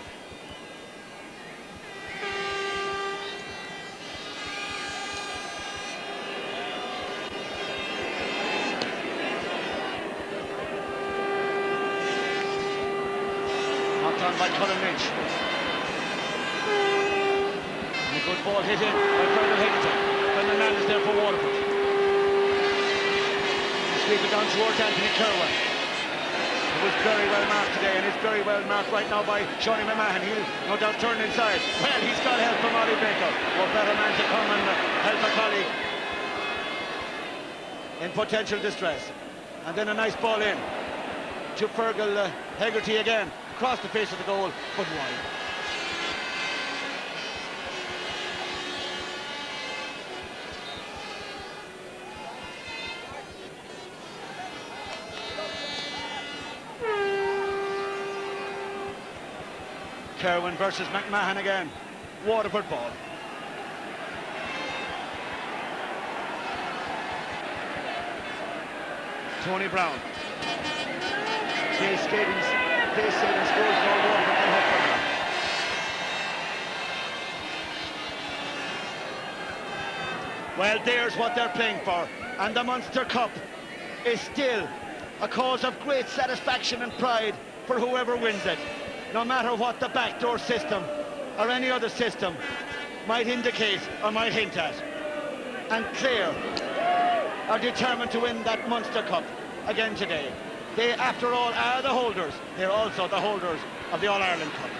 On by Colin Lynch. And a good ball hit in by Brendan Higginson. Brendan Landers there for Waterford. Sweep it down towards Anthony Kerwin. It was very well marked today, and it's very well marked right now by Sean McMahon. He'll no doubt turn inside. Well, he's got help from Ollie Baker. What better man to come and help a colleague in potential distress. And then a nice ball in to Fergal Hegarty again. Across the face of the goal, but wide. Kerwin versus McMahon again. Waterford ball. Tony Brown. Jay Skadens. They say the scores no Waterford can help them. Well, there's what they're playing for, and the Munster Cup is still a cause of great satisfaction and pride for whoever wins it, no matter what the backdoor system or any other system might indicate or might hint at. And Clare are determined to win that Munster Cup again today. They, after all, are the holders. They're also the holders of the All-Ireland Cup.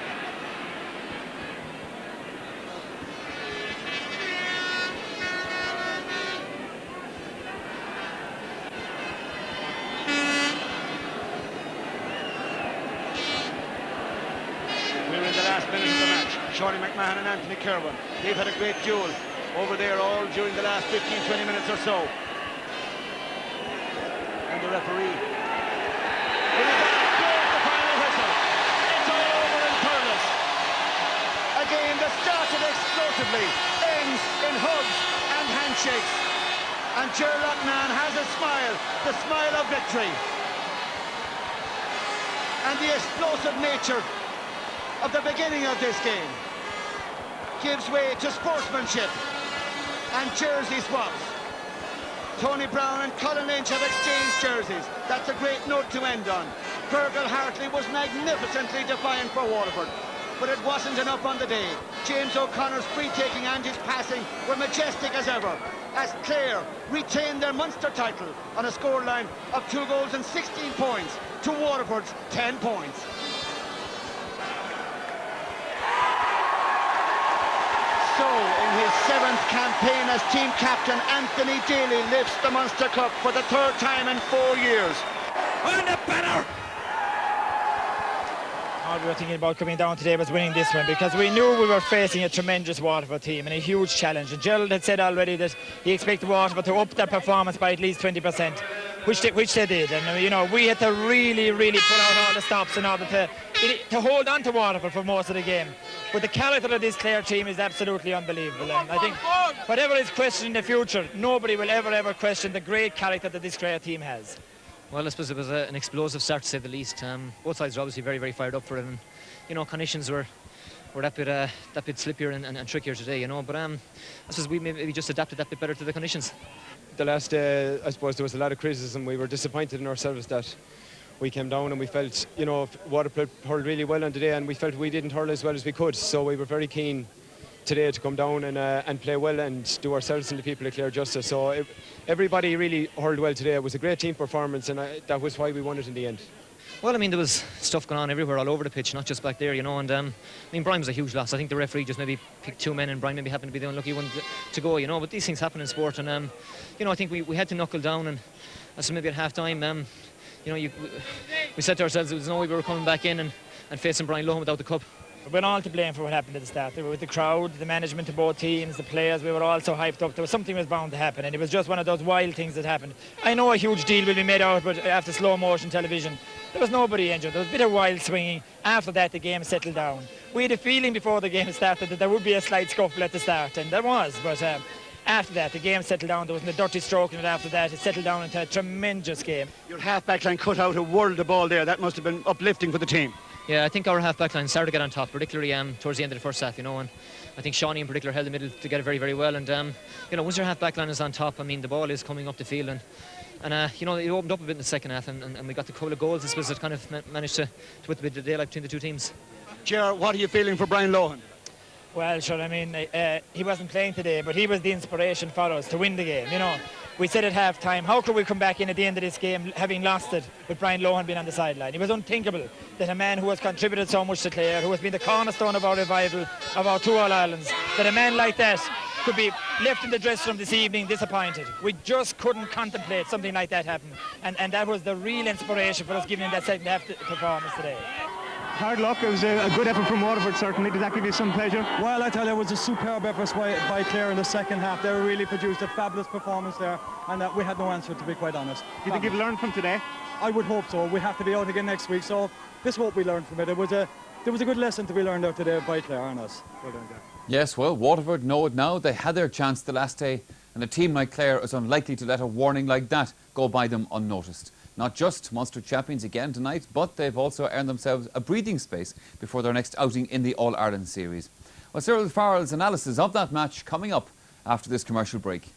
We're in the last minute of the match. Sean McMahon and Anthony Kerwin. They've had a great duel over there all during the last 15-20 minutes or so. the referee. Willie Barrett blows the final whistle. It's all over in Thurles. A game that started explosively ends in hugs and handshakes. And Ger Loughnane has a smile, the smile of victory. And the explosive nature of the beginning of this game gives way to sportsmanship and jersey swaps. Tony Brown and Colin Lynch have exchanged jerseys. That's a great note to end on. Fergal Hartley was magnificently defiant for Waterford, but it wasn't enough on the day. James O'Connor's free-taking and his passing were majestic as ever, as Clare retained their Munster title on a scoreline of 2 goals and 16 points to Waterford's 10 points. So, in his 7th campaign as team captain, Anthony Daly lifts the Munster Cup for the 3rd time in 4 years. On the banner! All we were thinking about coming down today was winning this one, because we knew we were facing a tremendous Waterford team and a huge challenge. And Gerald had said already that he expected Waterford to up their performance by at least 20%, which they did. And, you know, we had to really pull out all the stops in order to hold on to Waterford for most of the game. But the character of this Clare team is absolutely unbelievable. And I think whatever is questioned in the future, nobody will ever question the great character that this Clare team has. Well, I suppose it was an explosive start, to say the least. Both sides are obviously very fired up for it, and you know, conditions were that bit slippier and trickier today, you know. But I suppose we maybe just adapted that bit better to the conditions. The last day, I suppose there was a lot of criticism. We were disappointed in ourselves that we came down and we felt, you know, Waterford hurled really well on today, and we felt we didn't hurl as well as we could. So we were very keen today to come down and play well and do ourselves and the people of Clare justice. So everybody really hurled well today. It was a great team performance, and that was why we won it in the end. Well, I mean, there was stuff going on everywhere, all over the pitch, not just back there, you know. And I mean, Brian was a huge loss. I think the referee just maybe picked 2 men, and Brian maybe happened to be the unlucky one to go, you know. But these things happen in sport, and you know, I think we had to knuckle down. And so maybe at half time, you know, we said to ourselves there was no way we were coming back in and facing Brian Lohan without the cup. We're all to blame for what happened at the start. With the crowd, the management of both teams, the players, we were all so hyped up. There was something was bound to happen, and it was just one of those wild things that happened. I know a huge deal will be made out, but after slow motion television, there was nobody injured. There was a bit of wild swinging. After that, the game settled down. We had a feeling before the game started that there would be a slight scuffle at the start, and there was. But after that, the game settled down. There wasn't a dirty stroke in it after that. It settled down into a tremendous game. Your half-back line cut out a world of ball there. That must have been uplifting for the team. Yeah, I think our half-back line started to get on top, particularly towards the end of the first half, you know, and I think Shawnee in particular held the middle together very well, and you know, once your half-back line is on top, I mean, the ball is coming up the field, and you know, it opened up a bit in the second half, and we got a couple of goals. I suppose that kind of managed to put a bit of daylight between the two teams. Ger, what are you feeling for Brian Lohan? Well, sure, I mean, he wasn't playing today, but he was the inspiration for us to win the game, you know. We said at half-time, how could we come back in at the end of this game having lost it with Brian Lohan being on the sideline? It was unthinkable that a man who has contributed so much to Clare, who has been the cornerstone of our revival, of our 2 All-Irelands, that a man like that could be left in the dressing room this evening disappointed. We just couldn't contemplate something like that happen. And that was the real inspiration for us giving him that second half performance today. Hard luck. It was a good effort from Waterford, certainly. Did that give you some pleasure? Well, I tell you, it was a superb effort by Clare in the second half. They really produced a fabulous performance there, and we had no answer, to be quite honest. Do you think you've learned from today? I would hope so. We have to be out again next week, so this is what we learned from it. There was a good lesson to be learned out today by Clare on us. Well done, Jack. Yes, well, Waterford know it now. They had their chance the last day, and a team like Clare is unlikely to let a warning like that go by them unnoticed. Not just Munster champions again tonight, but they've also earned themselves a breathing space before their next outing in the All-Ireland series. Well, Cyril Farrell's analysis of that match coming up after this commercial break.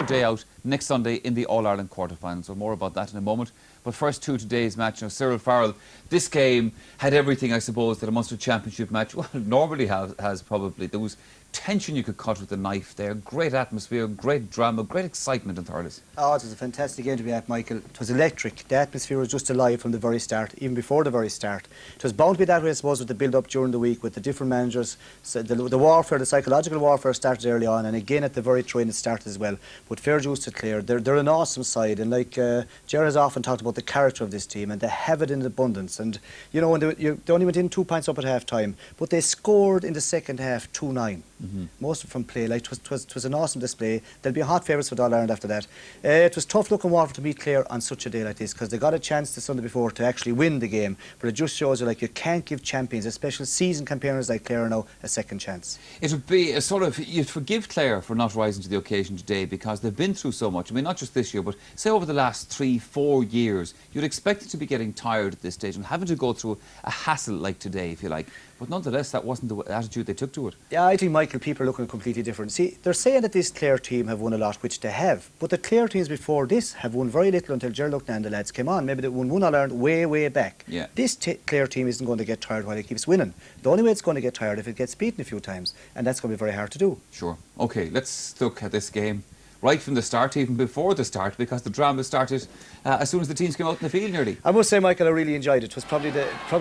Day out next Sunday in the All-Ireland quarterfinals. So more about that in a moment. But first to today's match. Now, Cyril Farrell, this game had everything, I suppose, that a Munster Championship match normally has probably. There was tension you could cut with a knife there. Great atmosphere, great drama, great excitement in Thurles. Oh, it was a fantastic game to be at, Michael. It was electric. The atmosphere was just alive from the very start, even before the very start. It was bound to be that way, I suppose, with the build-up during the week, with the different managers. So the warfare, the psychological warfare started early on, and again at the very train it started as well. But fair dues to Clare. They're an awesome side, and like Ger has often talked about the character of this team, and they have it in abundance. And, you know, when they only went in 2 points up at half-time, but they scored in the second half 2-9. Most of it from play. Like, it was an awesome display. They'll be hot favourites for the All-Ireland after that. It was tough looking Waterford to meet Clare on such a day like this, because they got a chance the Sunday before to actually win the game, but it just shows you, like, you can't give champions, especially seasoned campaigners like Clare now, a second chance. It would be a sort of, you'd forgive Clare for not rising to the occasion today, because they've been through so much. I mean, not just this year, but say over the last 3-4 years, you'd expect it to be getting tired at this stage and having to go through a hassle like today, if you like. But nonetheless, that wasn't the attitude they took to it. Yeah, I think, Michael, people are looking completely different. See, they're saying that this Clare team have won a lot, which they have. But the Clare teams before this have won very little until Gerald Lucknan and the lads came on. Maybe they won one All-Ireland way back. Yeah. This Clare team isn't going to get tired while it keeps winning. The only way it's going to get tired if it gets beaten a few times. And that's going to be very hard to do. Sure. OK, let's look at this game right from the start, even before the start, because the drama started as soon as the teams came out in the field nearly. I must say, Michael, I really enjoyed it. It was probably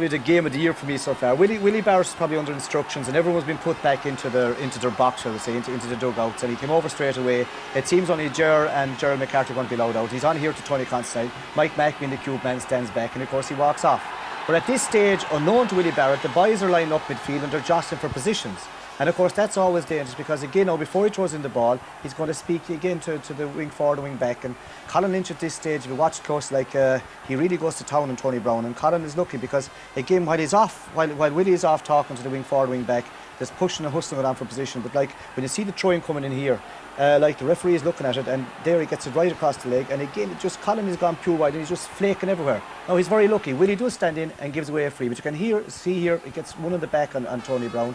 the game of the year for me so far. Willie Barrett was probably under instructions, and everyone's been put back into their box, shall we say, into the dugouts, and he came over straight away. It seems only Ger and Gerald McCarthy going to be allowed out. He's on here to Tony Constantine. Mike Mack, being the cube man, stands back, and of course he walks off. But at this stage, unknown to Willie Barrett, the boys are lining up midfield and they're jostling for positions. And of course that's always dangerous, because again now, before he throws in the ball, he's going to speak again to the wing forward and wing back. And Colin Lynch at this stage, if you watch close, like he really goes to town on Tony Brown. And Colin is lucky because again, while Willie is off talking to the wing forward, wing back, there's pushing and hustling around for position. But like when you see the throwing coming in here, like the referee is looking at it, and there he gets it right across the leg. And again, Colin has gone pure wide and he's just flaking everywhere. Now he's very lucky. Willie does stand in and gives away a free, but you can see here, it gets one on the back on Tony Brown.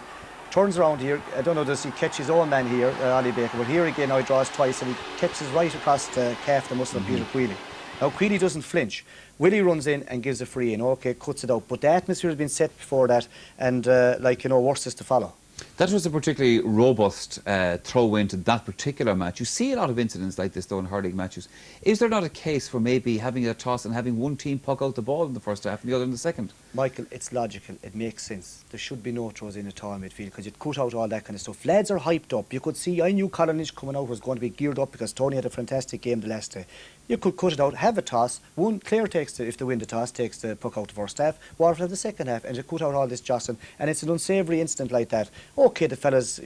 Turns around here, I don't know, does he catch his own man here, Ollie Baker, but here again now he draws twice and he catches right across the calf, the muscle of Peter Queally. Now Queally doesn't flinch. Willie runs in and gives a free in, okay, cuts it out, but the atmosphere has been set before that, and worse is to follow. That was a particularly robust throw into that particular match. You see a lot of incidents like this, though, in hurling matches. Is there not a case for maybe having a toss and having one team puck out the ball in the first half and the other in the second? Michael, it's logical. It makes sense. There should be no throws in at all midfield, because you'd cut out all that kind of stuff. Lads are hyped up. You could see, I knew Colin Lynch coming out was going to be geared up because Tony had a fantastic game the last day. You could cut it out, have a toss. Clare takes if they win the toss, takes the puck out the first half. Waterford have the second half, and you cut out all this jostling. And it's an unsavoury incident like that. Okay, the fellas,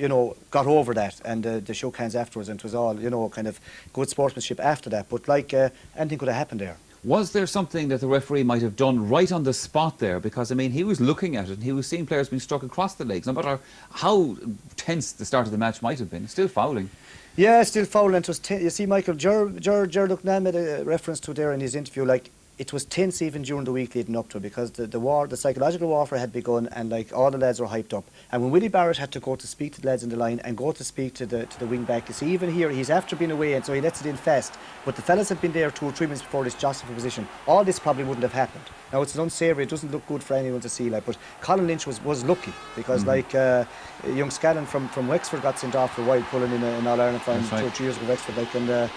got over that, and they shook hands afterwards, and it was all, kind of good sportsmanship after that. But anything could have happened there. Was there something that the referee might have done right on the spot there? Because, I mean, he was looking at it and he was seeing players being struck across the legs. No matter how tense the start of the match might have been, still fouling. Yeah, still fouling. It was you see, Michael, Ger Lucknan made a reference to there in his interview, like, it was tense even during the week leading up to it, because the psychological warfare had begun, and like all the lads were hyped up. And when Willie Barrett had to go to speak to the lads in the line and go to speak to the wing back, you see, even here he's after being away, and so he lets it in fast. But the fellas had been there 2 or 3 minutes before this jostling for position. All this probably wouldn't have happened. Now it's unsavoury. It doesn't look good for anyone to see. But Colin Lynch was lucky, because young Scallon from Wexford got sent off for a while, pulling in an All-Ireland final 2 or 3 years ago, Wexford.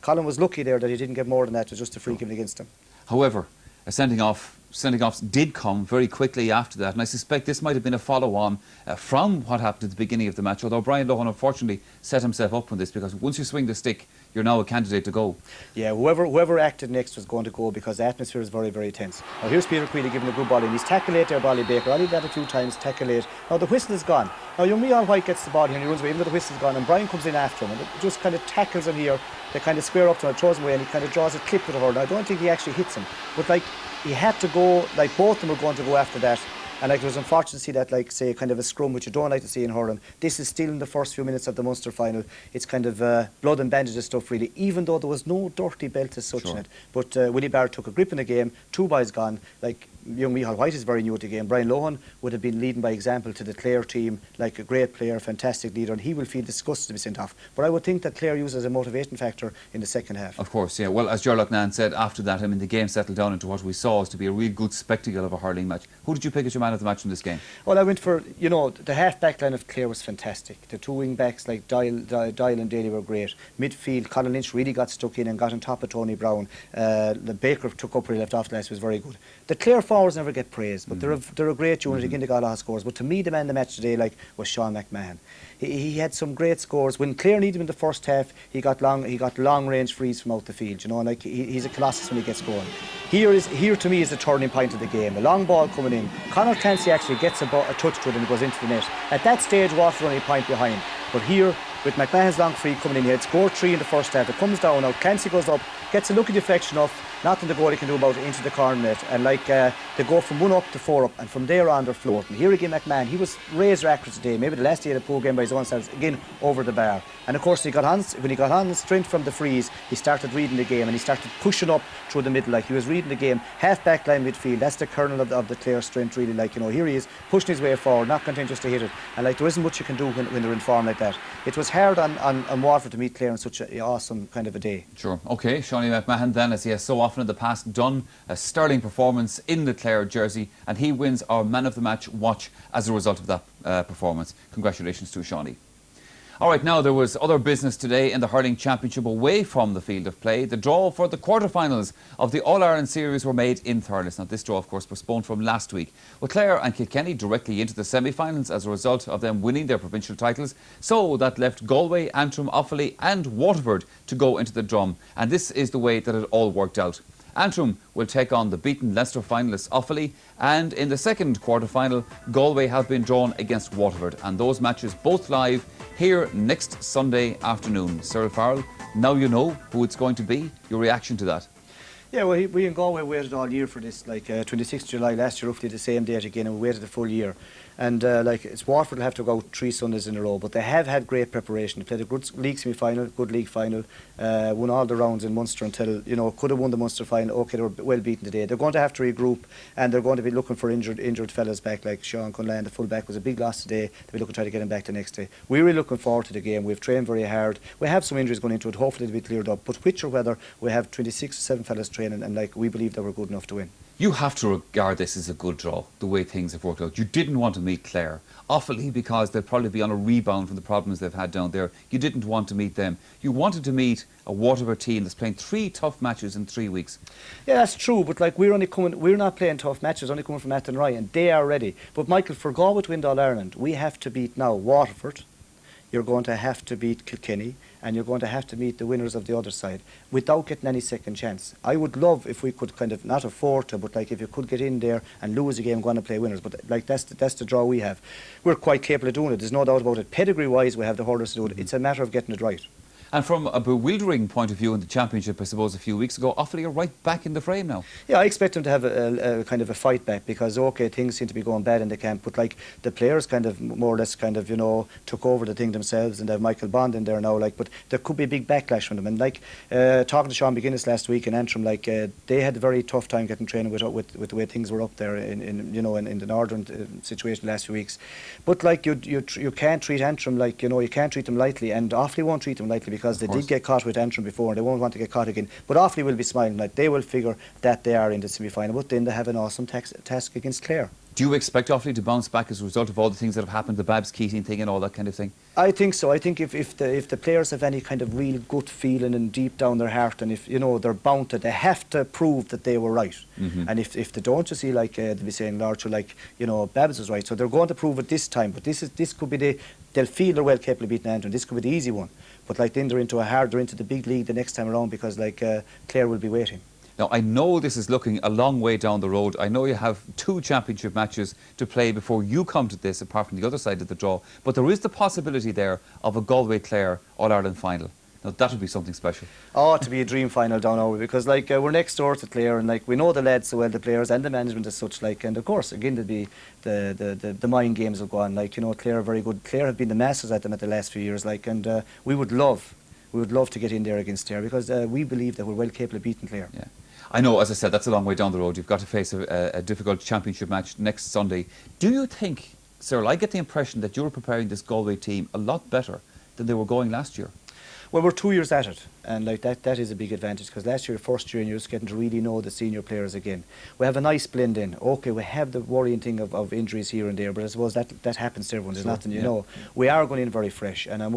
Colin was lucky there that he didn't get more than that. It was just a free given against him. However, a sending-offs did come very quickly after that, and I suspect this might have been a follow-on from what happened at the beginning of the match, although Brian Lohan unfortunately set himself up on this, because once you swing the stick, you're now a candidate to go. Yeah, whoever acted next was going to go, because the atmosphere is very, very tense. Now here's Peter Queally giving a good ball in. He's tackled late there by Ollie Baker. Ollie did that a few times, tackled late. Now the whistle is gone. Now young Mian White gets the ball here and he runs away, even though the whistle's gone, and Brian comes in after him and it just kind of tackles him here. They kind of square up to him, throws him away, and he kind of draws a clip with the hurl. I don't think he actually hits him, but he had to go, both of them were going to go after that. And it was unfortunate to see that, say, kind of a scrum, which you don't like to see in hurling. This is still in the first few minutes of the Munster final. It's kind of blood and bandages stuff, really, even though there was no dirty belt as such in it. But Willie Barrett took a grip in the game, 2 boys gone. Young Micheál White is very new to the game. Brian Lohan would have been leading by example to the Clare team, like a great player, fantastic leader, and he will feel disgusted to be sent off. But I would think that Clare used as a motivation factor in the second half. Of course, yeah. Well, as Gerald Lucknan said after that, the game settled down into what we saw as to be a real good spectacle of a hurling match. Who did you pick as your man of the match from this game? Well, I went for, the half-back line of Clare was fantastic. The 2 wing-backs like Dial and Daly were great. Midfield, Colin Lynch really got stuck in and got on top of Tony Brown. The Baker took up where he left off last, was very good. The Clare forwards never get praised, but they're a great unit. Again, they got a lot of scores. But to me, the man of the match today was Sean McMahon. He had some great scores. When Clare needed him in the first half, he got long range frees from out the field. You know, and like he's a colossus when he gets going. Here to me is the turning point of the game. A long ball coming in. Conor Clancy actually gets a touch to it and goes into the net. At that stage, Waterford only a point behind. But here, with McMahon's long free coming in, he had scored 3 in the first half. It comes down now. Clancy goes up, gets a lucky deflection off. Nothing the goalie can do about it into the corner net. And like they go from 1 up to 4 up, and from there on they're floating. Here again, McMahon, he was razor accurate today. Maybe the last day of the poor game by his own selves, again over the bar. And of course, when he got on the strength from the freeze, he started reading the game and he started pushing up through the middle. Like he was reading the game, half back line midfield. That's the kernel of the Clare strength, really. Like, you know, here he is pushing his way forward, not content just to hit it. And like there isn't much you can do when they're in form like that. It was hard on Waterford to meet Clare in such an awesome kind of a day. Sure. Okay, Shawnee McMahon then, as he has so often in the past done, a sterling performance in the Clare jersey, and he wins our Man of the Match watch as a result of that performance. Congratulations to Shawnee. All right, now there was other business today in the Hurling Championship away from the field of play. The draw for the quarter-finals of the All-Ireland Series were made in Thurles. Now, this draw, of course, postponed from last week. With Clare and Kilkenny directly into the semi-finals as a result of them winning their provincial titles. So that left Galway, Antrim, Offaly and Waterford to go into the drum. And this is the way that it all worked out. Antrim will take on the beaten Leinster finalists Offaly, and in the second quarter-final, Galway have been drawn against Waterford, and those matches both live here next Sunday afternoon. Cyril Farrell, now you know who it's going to be. Your reaction to that? Yeah, well, we in Galway waited all year for this. Like 26th July last year, roughly the same date again, and we waited a full year. And like it's Waterford will have to go 3 Sundays in a row, but they have had great preparation. They played a good league semi-final, good league final, won all the rounds in Munster until, you know, could have won the Munster final. Okay, they were well beaten today. They're going to have to regroup, and they're going to be looking for injured fellas back, like Sean Conlan, the full-back, was a big loss today. They'll be looking to try to get him back the next day. We're really looking forward to the game. We've trained very hard. We have some injuries going into it. Hopefully they'll be cleared up. But which or whether, we have 26 or 7 fellas training, and like we believe that we're good enough to win. You have to regard this as a good draw, the way things have worked out. You didn't want to meet Clare. Offaly, because they'll probably be on a rebound from the problems they've had down there. You didn't want to meet them. You wanted to meet a Waterford team that's playing 3 tough matches in 3 weeks. Yeah, that's true, but like we're not playing tough matches, only coming from Athenry, and they are ready. But Michael, for Galway to win All-Ireland, we have to beat now Waterford, you're going to have to beat Kilkenny, and you're going to have to meet the winners of the other side without getting any second chance. I would love if we could kind of, not afford to, but like if you could get in there and lose a game, going to play winners. But like that's the draw we have. We're quite capable of doing it, there's no doubt about it. Pedigree-wise, we have the hurdles to do it. It's a matter of getting it right. And from a bewildering point of view in the Championship, I suppose, a few weeks ago, Offaly are right back in the frame now. Yeah, I expect them to have a kind of a fight back because, okay, things seem to be going bad in the camp, but like the players kind of more or less kind of, you know, took over the thing themselves, and they have Michael Bond in there now, like, but there could be a big backlash from them. And like, talking to Sean McGuinness last week in Antrim, like, they had a very tough time getting training with the way things were up there in the northern situation the last few weeks. But like, you can't treat Antrim like, you know, you can't treat them lightly, and Offaly won't treat them lightly because they did get caught with Antrim before and they won't want to get caught again. But Offaly will be smiling, like they will figure that they are in the semi-final, but then they have an awesome task against Clare. Do you expect Offaly to bounce back as a result of all the things that have happened, the Babs Keating thing and all that kind of thing? I think so. I think if the players have any kind of real gut feeling and deep down their heart, and if, you know, they're bound to, they have to prove that they were right. And if they don't, you see, like they'll be saying, Lord, like, you know, Babs was right. So they're going to prove it this time. But this could be they'll feel they're well capable of beating Antrim. This could be the easy one. But like then they're into the big league the next time around because like Clare will be waiting. Now, I know this is looking a long way down the road. I know you have 2 championship matches to play before you come to this, apart from the other side of the draw. But there is the possibility there of a Galway-Clare All-Ireland final. Now, that would be something special. Oh, to be a dream final down over, because like we're next door to Clare, and like we know the lads so well, the players and the management as such, like, and of course again there'll be the mind games will go on, like, you know, Clare are very good. Clare have been the masters at them at the last few years, like, and we would love to get in there against Clare because we believe that we're well capable of beating Clare. Yeah. I know, as I said, that's a long way down the road. You've got to face a difficult championship match next Sunday. Do you think, Cyril, I get the impression that you're preparing this Galway team a lot better than they were going last year? Well, we're 2 years at it, and like that is a big advantage because last year, first year, and you're just getting to really know the senior players again. We have a nice blend in. Okay, we have the worrying thing of injuries here and there, but I suppose that happens to everyone. There's nothing, you know. We are going in very fresh, and I'm